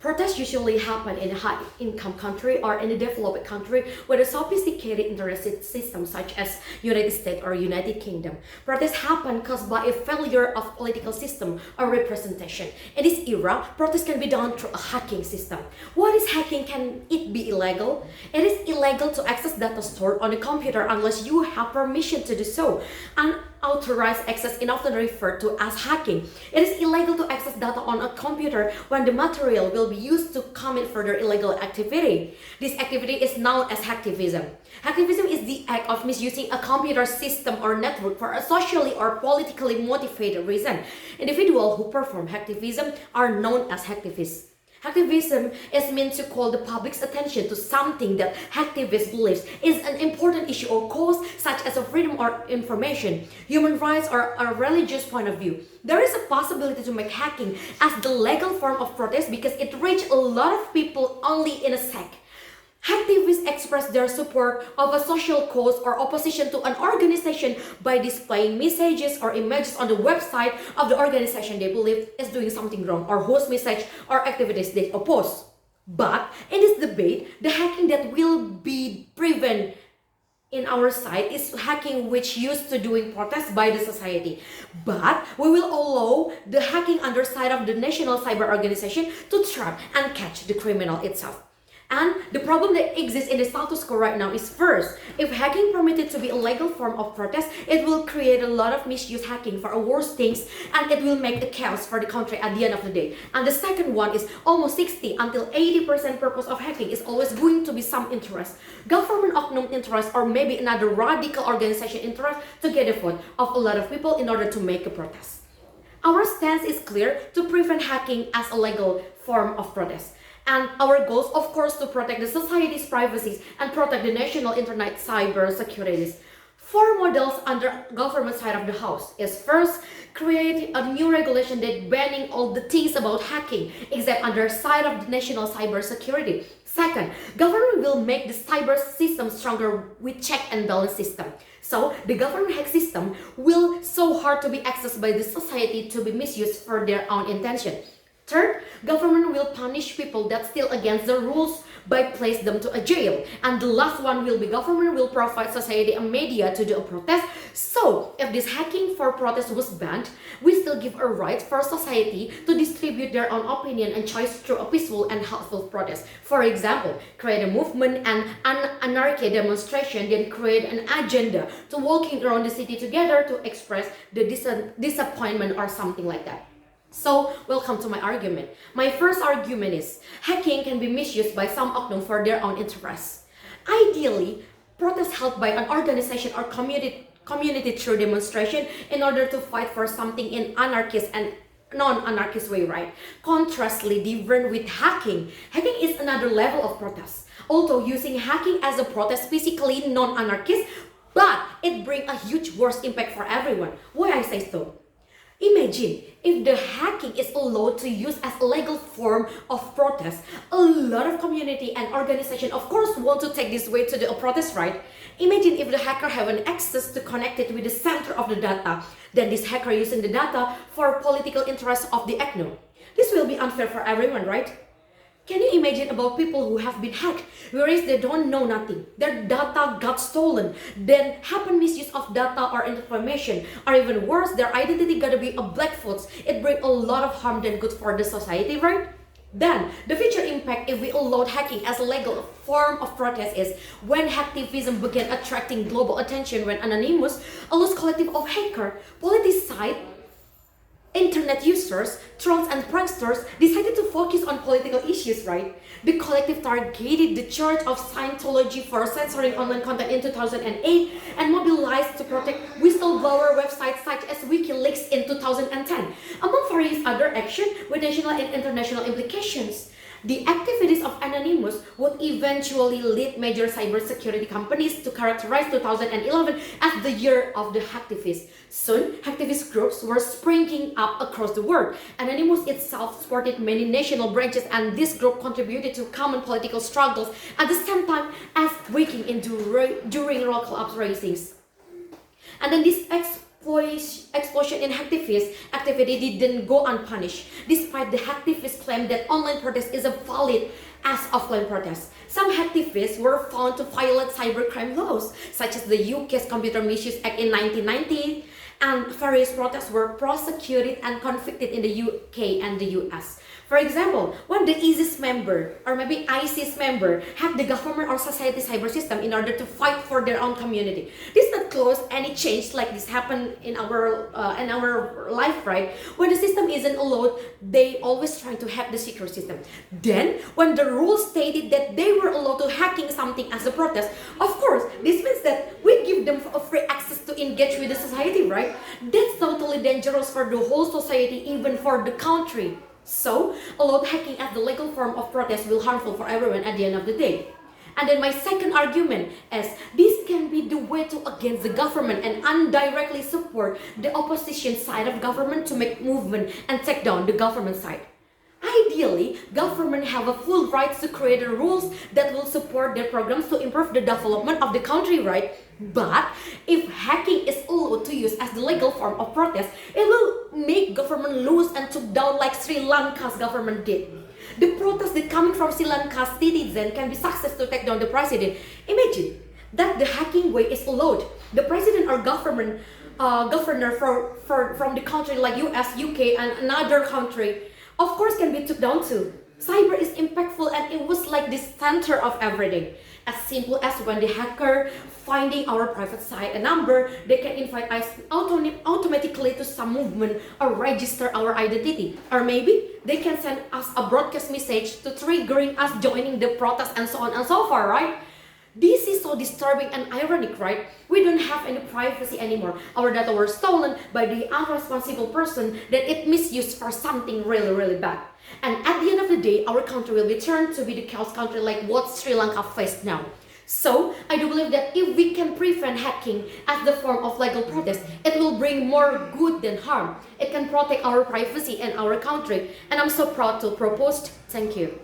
Protests usually happen in a high-income country or in a developed country with a sophisticated interest system such as United States or United Kingdom. Protests happen caused by a failure of political system or representation. In this era, protests can be done through a hacking system. What is hacking? Can it be illegal? It is illegal to access data stored on a computer unless you have permission to do so. Unauthorized access is often referred to as hacking. It is illegal to access data on a computer when the material will be used to commit further illegal activity. This activity is known as hacktivism. Hacktivism is the act of misusing a computer system or network for a socially or politically motivated reason. Individuals who perform hacktivism are known as hacktivists. Hacktivism is meant to call the public's attention to something that hacktivists believe is an important issue or cause, such as a freedom of information, human rights, or a religious point of view. There is a possibility to make hacking as the legal form of protest because it reaches a lot of people only in a sec. Hacktivists express their support of a social cause or opposition to an organization by displaying messages or images on the website of the organization they believe is doing something wrong or whose message or activities they oppose. But in this debate, the hacking that will be prevented in our side is hacking which used to doing protests by the society. But we will allow the hacking underside of the National Cyber Organization to trap and catch the criminal itself. And the problem that exists in the status quo right now is, first, if hacking permitted to be a legal form of protest, it will create a lot of misuse hacking for worse things, and it will make the chaos for the country at the end of the day. And the second one is almost 60 until 80% purpose of hacking is always going to be some interest, government oknum interest, or maybe another radical organization interest to get the vote of a lot of people in order to make a protest. Our stance is clear: to prevent hacking as a legal form of protest. And our goals, of course, to protect the society's privacy and protect the national internet cyber securities. Four models under government side of the house is, first, create a new regulation that banning all the things about hacking except under side of the national cyber security. Second, government will make the cyber system stronger with check and balance system. So the government hack system will so hard to be accessed by the society to be misused for their own intention. Third, government will punish people that steal against the rules by place them to a jail. And the last one will be government will provide society and media to do a protest. So if this hacking for protest was banned, we still give a right for society to distribute their own opinion and choice through a peaceful and helpful protest. For example, create a movement and an anarchy demonstration, then create an agenda to walking around the city together to express the disappointment or something like that. So, welcome to my argument. My first argument is, hacking can be misused by some oknum for their own interests. Ideally, protests held by an organization or community through demonstration in order to fight for something in anarchist and non-anarchist way, right? Contrastly different with hacking. Hacking is another level of protest. Although using hacking as a protest physically non-anarchist, but it brings a huge worse impact for everyone. Why I say so? Imagine if the hacking is allowed to use as a legal form of protest. A lot of community and organization, of course, want to take this way to do a protest, right? Imagine if the hacker have an access to connect it with the center of the data. Then this hacker using the data for political interests of the oknum. This will be unfair for everyone, right? Can you imagine about people who have been hacked, whereas they don't know nothing? Their data got stolen, then happen misuse of data or information, or even worse, their identity gotta be a black box. It brings a lot of harm than good for the society, right? Then, the future impact if we allowed hacking as a legal form of protest is when hacktivism began attracting global attention, when Anonymous, a loose collective of hackers, politicized internet users, trolls and pranksters decided to focus on political issues, right? The collective targeted the Church of Scientology for censoring online content in 2008 and mobilized to protect whistleblower websites such as WikiLeaks in 2010, among various other actions with national and international implications. The activities of Anonymous would eventually lead major cybersecurity companies to characterize 2011 as the year of the hacktivists. Soon, hacktivist groups were springing up across the world. Anonymous itself supported many national branches, and this group contributed to common political struggles at the same time as breaking in during local uprisings. And then this explosion in hacktivist activity didn't go unpunished, despite the hacktivists' claim that online protest is as valid as offline protest. Some hacktivists were found to violate cybercrime laws, such as the UK's Computer Misuse Act in 1990, and various protests were prosecuted and convicted in the UK and the US. For example, when the ISIS member or maybe ISIS member hacked the government or society cyber system in order to fight for their own community, this not close any change like this happened in our life, right? When the system isn't allowed, they always try to hack the secure system. Then, when the rules stated that they were allowed to hacking something as a protest, of course, this means that we give them a free access to engage with the society, right? That's totally dangerous for the whole society, even for the country. So, allowed hacking as the legal form of protest will harmful for everyone at the end of the day. And then my second argument is this can be the way to against the government and indirectly support the opposition side of government to make movement and take down the government side. Ideally, government have a full right to create the rules that will support their programs to improve the development of the country, right? But if hacking is allowed to use as the legal form of protest, it will make government lose and took down like Sri Lanka's government did. The protest that coming from Sri Lanka's citizen can be success to take down the president. Imagine that the hacking way is allowed. The president or governor from the country like US, UK, and another country, of course, can be took down too. Cyber is impactful and it was like the center of everything. As simple as when the hacker finding our private site a number, they can invite us automatically to some movement or register our identity. Or maybe they can send us a broadcast message to triggering us joining the protest and so on and so forth, right? This is so disturbing and ironic, right? We don't have any privacy anymore. Our data were stolen by the irresponsible person that it misused for something really, really bad. And at the end of the day, our country will be turned to be the chaos country like what Sri Lanka faced now. So, I do believe that if we can prevent hacking as the form of legal protest, it will bring more good than harm. It can protect our privacy and our country. And I'm so proud to propose. Thank you.